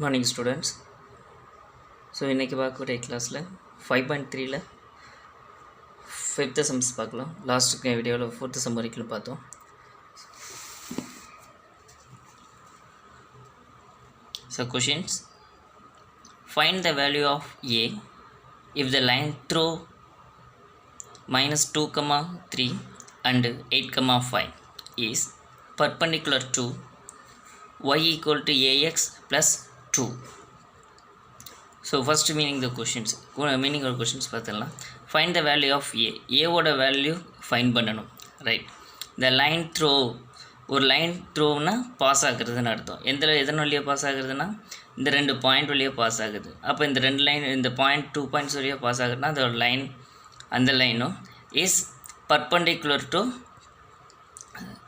Morning students. So இன்றைக்கி பார்க்கக்கூடிய கிளாஸில் 5.3ல் ஃபிஃப்த்து சம்ஸ் பார்க்கலாம். லாஸ்ட்டுக்கு வீடியோவில் ஃபோர்த்து சம் வரைக்கும் பார்த்தோம். So questions: find the value of a if the line through -2, 3 and 8, 5 is perpendicular to y equal to ax plus 2. So first meaning of questions பார்த்துடலாம். Find the value of ஏவோட value find பண்ணணும். Right. இந்த line through, ஒரு line த்ரோன்னா pass ஆகுறதுன்னு அர்த்தம். எதன் வழியாக பாஸ் ஆகுறதுன்னா இந்த 2 பாயிண்ட் வழியாக பாஸ் ஆகுது. அப்போ இந்த 2 லைன், இந்த பாயிண்ட் 2 பாயிண்ட்ஸ் வழியாக பாஸ் ஆகுதுன்னா அதோட லைன், அந்த லைனும் is perpendicular to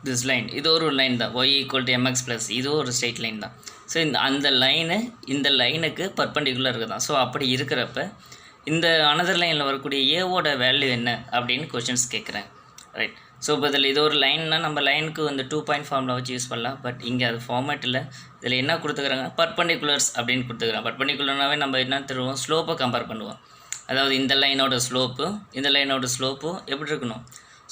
this line. இது ஒரு லைன் தான், y equal to mx plus, இதுவும் ஒரு ஸ்ட்ரெயிட் லைன் தான். ஸோ அந்த லைனு இந்த லைனுக்கு பர்பண்டிகுலர் இருக்குது தான். ஸோ அப்படி இருக்கிறப்ப இந்த அனதர் லைனில் வரக்கூடிய ஏவோட வேல்யூ என்ன அப்படின்னு கொஷின்ஸ் கேட்குறேன். ரைட். ஸோ இப்போ இதில் இது ஒரு லைன்னா நம்ம லைனுக்கு வந்து 2 பாயிண்ட் ஃபார்மில் வச்சு யூஸ் பண்ணலாம். பட் இங்கே அது ஃபார்மேட்டில் இதில் என்ன கொடுத்துக்கிறாங்க, பர்பண்டிகுலர்ஸ் அப்படின்னு கொடுத்துக்கிறாங்க. பர்பண்டிகுலர்னாவே நம்ம என்ன தருவோம், ஸ்லோப்பை கம்பேர் பண்ணுவோம். அதாவது இந்த லைனோட ஸ்லோப்பு இந்த லைனோட ஸ்லோப்பும் எப்படி இருக்கணும்.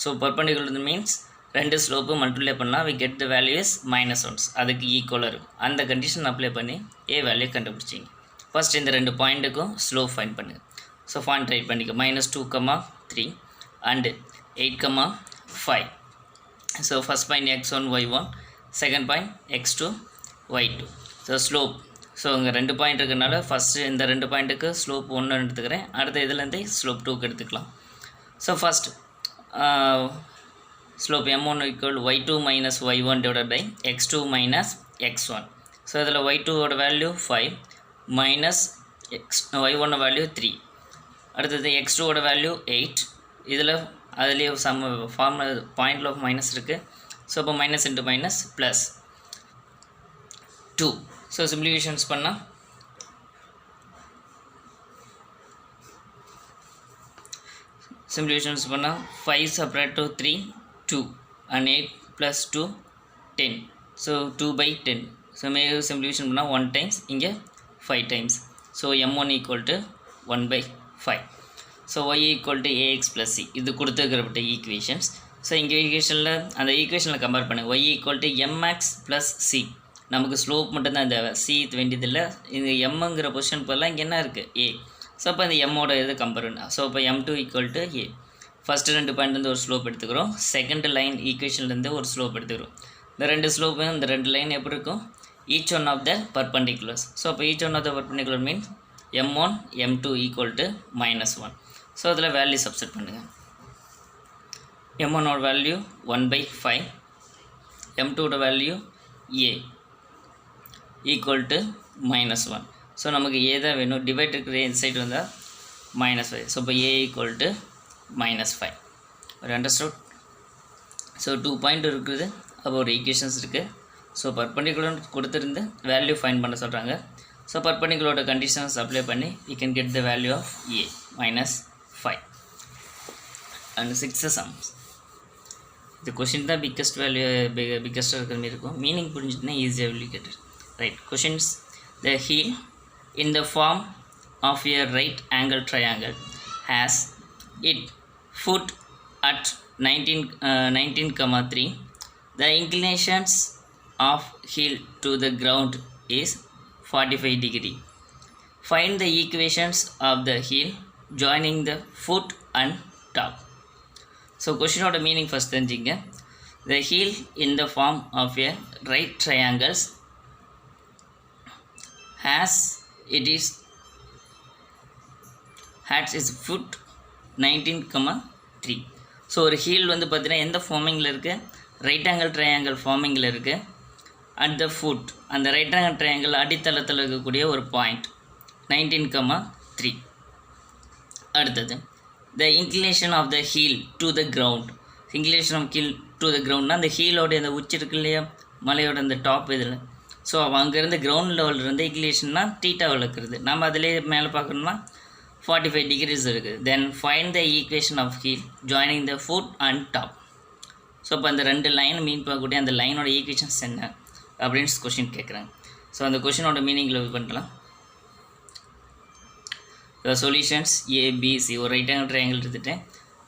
So perpendicular means 2 slope multiply பண்ணால் we get the value is -1, அதுக்கு ஈக்குவலாக இருக்கும். அந்த கண்டிஷன் அப்ளை பண்ணி ஏ வேல்யூ கண்டுபிடிச்சிங்க. ஃபஸ்ட் இந்த 2 பாயிண்ட்டுக்கும் ஸ்லோப் ஃபைண்ட் பண்ணுங்கள். ஸோ பாயிண்ட் ரைட் பண்ணிக்க -2, 3 and 8, 5. So first point x1, y1, second point x2, y2. So slope, so இங்கே 2 பாயிண்ட் இருக்கிறதுனால ஃபஸ்ட்டு இந்த 2 பாயிண்ட்டுக்கு ஸ்லோப் 1 எடுத்துக்கிறேன். அடுத்த இதுலேருந்து ஸ்லோப் 2க்கு எடுத்துக்கலாம். So first slope m1 equal y2 minus y1 divided by x2 minus x1. So இதில் y2 ஓட வேல்யூ 5 மைனஸ் y1 வேல்யூ 3. அடுத்தது x2 ஓட வேல்யூ 8. இதில் அதுலேயே ஃபார்முலா பாயிண்டில் ஆஃப் மைனஸ் இருக்குது. ஸோ இப்போ minus into minus plus 2. So simplifications பண்ணால் சிம்ப்ளிஃபிகேஷன்ஸ் பண்ணால் 5 separate to 3, 2 and 8 plus 2, 10. So 2/10. So மேலே simplification பண்ணால் 1 times, இங்கே 5 times. So m1 equal to 1/5. So y equal to ax plus c. இது கொடுத்துருக்கிறப்பட்ட ஈக்குவேஷன்ஸ். ஸோ இங்கே ஈக்குவேஷனில் அந்த ஈக்குவேஷனில் கம்பேர் பண்ணுங்கள். y equal to mx plus c. நமக்கு ஸ்லோப் மட்டும்தான் தேவை, c வேண்டியதில்லை. இங்கே எம்ங்கிற பொசிஷன் போதெல்லாம் இங்கே என்ன இருக்குது, a. ஸோ அப்போ இந்த எம்மோட இது கம்பேர் பண்ண. ஸோ இப்போ m2 equal to a. First 2 பாயிண்ட்லேருந்து ஒரு ஸ்லோப் எடுத்துக்கிறோம். செகண்ட் லைன் ஈக்குவேஷன்லேருந்து ஒரு ஸ்லோப் எடுத்துக்கிறோம். இந்த 2 ஸ்லோப்பும் இந்த 2 லைன் எப்படி இருக்கும், each one of the perpendiculars. So அப்போ each one of the perpendicular means m1 m2 equal to -1. So அதில் வேல்யூ சப்ஸ்டிட் பண்ணுங்கள். m1 ஓட வேல்யூ 1/5, m2 ஓட value a equal to -1. So நமக்கு a தான் வேணும். டிவைட் இருக்கிற இந்த சைடு வந்தால் -5. ஸோ இப்போ a ஈக்குவல் டு -5. ஒரு அண்டர்ஸ்டுட். ஸோ 2 பாயிண்ட் இருக்குது, அப்போ ஒரு ஈக்குவேஷன்ஸ் இருக்குது. ஸோ பர்பண்டிகுலர் கொடுத்துருந்து வேல்யூ ஃபைண்ட் பண்ண சொல்கிறாங்க. ஸோ பர்பண்டிகுலரோட கண்டிஷன்ஸ் அப்ளை பண்ணி you can get the value of a -5. And 6 sums. இந்த கொஷின் தான் பிக்கஸ்ட் வேல்யூ, பிக்கஸ்ட்டாக இருக்கிற மாதிரி இருக்கும். மீனிங் புரிஞ்சுட்டுனா ஈஸியாக will get it. Right. Questions: the heel in the form of a right angle triangle has it foot at 19, 3. The inclinations of heel to the ground is 45 degree. Find the equations of the heel joining the foot and top. So question oda meaning first தெரிஞ்சிங்க. The heel in the form of a right triangles has its foot 19, 3. So ஒரு heel வந்து பார்த்தீங்கன்னா எந்த ஃபார்மிங்கில் இருக்குது, right angle triangle ஃபார்மிங்கில் இருக்குது. At the foot, அந்த right angle triangle அடித்தளத்தில் இருக்கக்கூடிய ஒரு பாயிண்ட் 19, 3. அடுத்தது the inclination of the heel to the ground. Inclination of heel to the கிரவுண்ட்னா அந்த ஹீலோடைய அந்த உச்சி இருக்கு இல்லையா, மலையோட அந்த டாப் இதில். ஸோ அங்கேருந்து கிரவுண்ட் லெவலில் இருந்து இன்க்ளினேஷன்னா தீட்டாவில் இருக்கிறது. நம்ம அதிலே மேலே பார்க்கணும்னா 45 degrees இருக்குது. Then find the equation of heel joining the foot and top. So இப்போ அந்த 2 லைன் மீன் பண்ணக்கூடிய அந்த லைனோட ஈக்குவேஷன்ஸ் என்ன அப்படின்னு கொஷின் கேட்குறாங்க. ஸோ அந்த கொஷினோட மீனிங்கில் பண்ணலாம். சொல்யூஷன்ஸ் ஏபிசி, ஒரு ரைட் ஆங்கிள் ட்ரையாங்கிள் எடுத்துகிட்டேன்.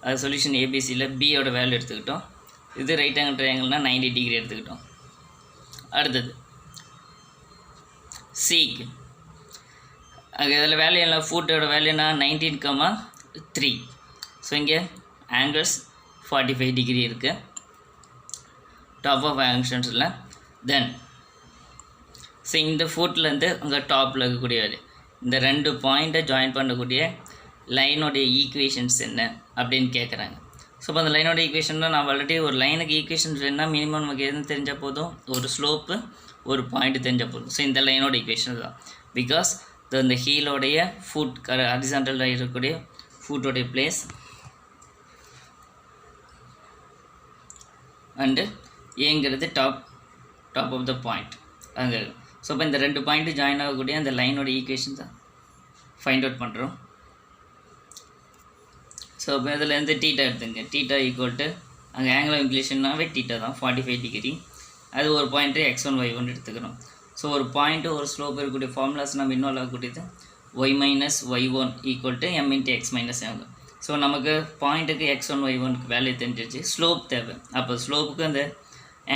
அது சொல்யூஷன் ஏபிசியில் பியோட வேல்யூ எடுத்துக்கிட்டோம். இது ரைட் ஆங்கிள் ட்ரையாங்கிள்னால் 90 டிகிரி எடுத்துக்கிட்டோம். அடுத்தது சிக்கு அங்கே இதில் வேல்யூ எல்லாம் ஃபுட்டோட வேல்யூனா 19,3. ஸோ இங்கே ஆங்கிள்ஸ் 45 டிகிரி இருக்குது டாப் ஆஃப் ஆங்ஷன்ஸில். தென் ஸோ இந்த ஃபுட்லேருந்து அங்கே டாப்பில் இருக்கக்கூடிய வேல்யூ, இந்த 2 பாயிண்ட்டை ஜாயின் பண்ணக்கூடிய லைனோடைய ஈக்குவேஷன்ஸ் என்ன அப்படின்னு கேட்குறாங்க. ஸோ இப்போ அந்த லைனோட ஈக்குவேஷன்னா நான் ஆல்ரெடி ஒரு லைனுக்கு ஈக்குவேஷன்ஸ் வேணுன்னா மினிமம் நமக்கு எதுன்னு தெரிஞ்சால் போதும், ஒரு ஸ்லோப்பு ஒரு பாயிண்ட்டு தெரிஞ்சால் போதும். ஸோ இந்த லைனோட ஈக்குவேஷன் தான். பிகாஸ் இந்த ஹீலோடைய ஃபுட் ஹாரிசான்டலாக இருக்கக்கூடிய ஃபுட்டோடைய பிளேஸ் அண்டு ஏங்கிறது டாப் ஆஃப் த பாயிண்ட் அங்கே. ஸோ இப்போ இந்த 2 பாயிண்ட்டு ஜாயின் ஆகக்கூடிய அந்த லைனோட ஈக்குவேஷன் தான் ஃபைண்ட் அவுட் பண்ணுறோம். ஸோ இப்போ இதில் இருந்து டீட்டா எடுத்துங்க. டீட்டா ஈக்குவல் டு அங்கே ஆங்கிள் ஆஃப் இன்க்ளினேஷன்னாவே டீட்டா தான் 45 டிகிரி. அது ஒரு பாயிண்ட்டு x1 y1 எடுத்துக்கிறோம். ஸோ ஒரு பாயிண்ட்டு ஒரு ஸ்லோப் இருக்கக்கூடிய ஃபார்முலாஸ் நம்ம இன்வால்வ் ஆகக்கூடியது y minus y1 equal to m into x minus m. So நமக்கு பாயிண்ட்டுக்கு x1 y1க்கு வேல்யூ தெரிஞ்சிருச்சு, ஸ்லோப் தேவை. அப்போ ஸ்லோப்புக்கு அந்த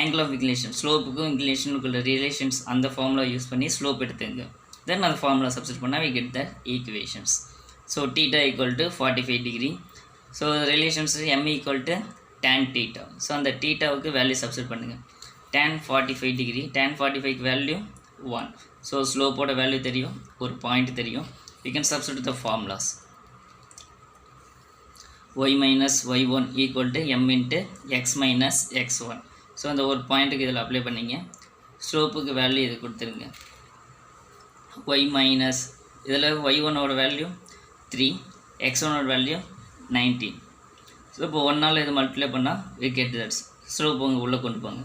ஆங்கிள் ஆஃப் இன்க்ளினேஷன், ஸ்லோப்புக்கும் இன்க்ளினேஷனுக்குள்ள ரிலேஷன்ஸ் அந்த ஃபார்முலா யூஸ் பண்ணி ஸ்லோப் எடுத்துங்க. தென் அந்த ஃபார்முலா சப்ஸ்டிட் பண்ணால் we get the equations. So theta equal to 45 degree. So relations m equal to tan theta. So அந்த டீட்டாவுக்கு வேல்யூ சப்ஸ்டிட் பண்ணுங்கள். tan 45 டிகிரி, tan 45க்கு வேல்யூ 1. ஸோ ஸ்லோப்போட வேல்யூ தெரியும், ஒரு பாயிண்ட் தெரியும். we can substitute the formulas. y minus y1 equal to m into x minus x1. So அந்த ஒரு பாயிண்ட்டுக்கு இதில் அப்ளை பண்ணிங்க. ஸ்லோப்புக்கு வேல்யூ இது கொடுத்துருங்க. y மைனஸ் இதில் y1ஓட வேல்யூ 3, x1ஓட வேல்யூ 19. ஸோ இப்போ 1 இது மல்டிப்ளை பண்ணால் we get that. ஸ்லோப் உங்கள் உள்ளே கொண்டு போங்க.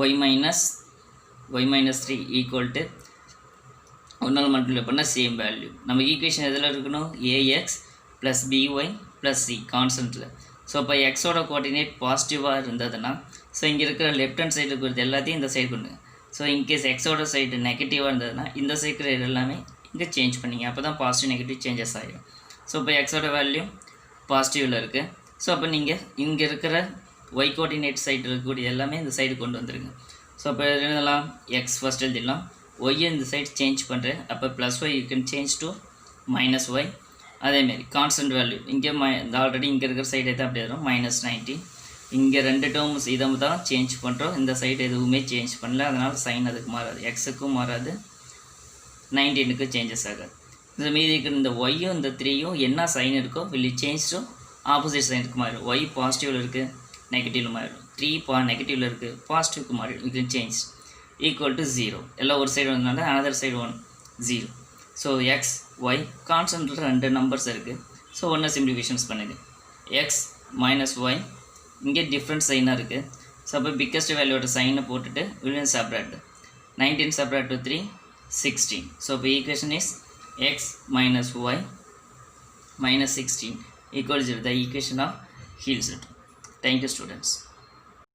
y minus 3 equal to 1 multiply பண்ணால் சேம் வேல்யூ. நம்ம ஈக்குவேஷன் எதில் இருக்கணும், ax plus by plus c கான்ஸ்டன்ட்டில். ஸோ இப்போ எக்ஸோட கோஆர்டினேட் பாசிட்டிவாக இருந்ததுன்னா ஸோ இங்கே இருக்கிற லெஃப்ட் ஹேண்ட் சைடு இருக்கிறது எல்லாத்தையும் இந்த சைடு கொண்டுங்க. ஸோ இன்கேஸ் எக்ஸோட சைடு நெகட்டிவாக இருந்ததுன்னா இந்த சைடு எல்லாமே இங்கே சேஞ்ச் பண்ணிங்க. அப்போ தான் பாசிட்டிவ் நெகட்டிவ் சேஞ்சஸ் ஆகிடும். ஸோ இப்போ எக்ஸோட வேல்யூ பாசிட்டிவில் இருக்குது. ஸோ அப்போ நீங்கள் இங்கே இருக்கிற ஒய் கோஆர்டினேட் சைடு இருக்கக்கூடிய எல்லாமே இந்த சைடு கொண்டு வந்துடுங்க. ஸோ அப்போ எழுதலாம், எக்ஸ் ஃபஸ்ட் எழுதிடலாம், ஒய்யை இந்த சைடு சேஞ்ச் பண்ணுறேன். அப்போ plus Y you can change to minus Y. அதேமாரி கான்ஸ்டன்ட் வேல்யூ இங்கே ஆல்ரெடி இங்கே இருக்கிற சைடு எதாவது அப்படி வரும் மைனஸ் 19. இங்கே 2 டேர்ம்ஸ் இதை தான் சேஞ்ச் பண்ணுறோம். இந்த சைடு எதுவுமே சேஞ்ச் பண்ணல, அதனால் சைன் அதுக்கு மாறாது, எக்ஸுக்கும் மாறாது, 19க்கு சேஞ்சஸ் ஆகாது. இந்த மீதி இருக்கிற இந்த ஒய்யும் இந்த 3யும் என்ன சைன் இருக்கோ வில் சேஞ்ச் டு ஆப்போசிட் சைனுக்கு மாறிடும். ஒய் பாசிட்டிவில் இருக்குது, நெகட்டிவில் மாறிடும். 3 நெகட்டிவில் இருக்குது, பாசிட்டிவ்க்கு மாறிடும். இது சேஞ்ச் ஈக்குவல் டு 0. எல்லாம் ஒரு சைடு வந்தனால another side 1 0. So X Y கான்ஸ்டன்ட்டில் 2 நம்பர்ஸ் இருக்குது. ஸோ ஒன்று சிம்பிளிஃபிகேஷன்ஸ் பண்ணுது. எக்ஸ் மைனஸ் ஒய் இங்கே டிஃப்ரெண்ட் சைனாக இருக்குது. ஸோ அப்போ பிக்கஸ்ட் வேல்யூவோட சைனை போட்டுட்டு வில்லியன் சப்ராக்ட் 19 சப்ராக்ட் டு 3 16. ஸோ இப்போ equation is X minus Y minus 16 equals the equation of Heil's. Thank you, students.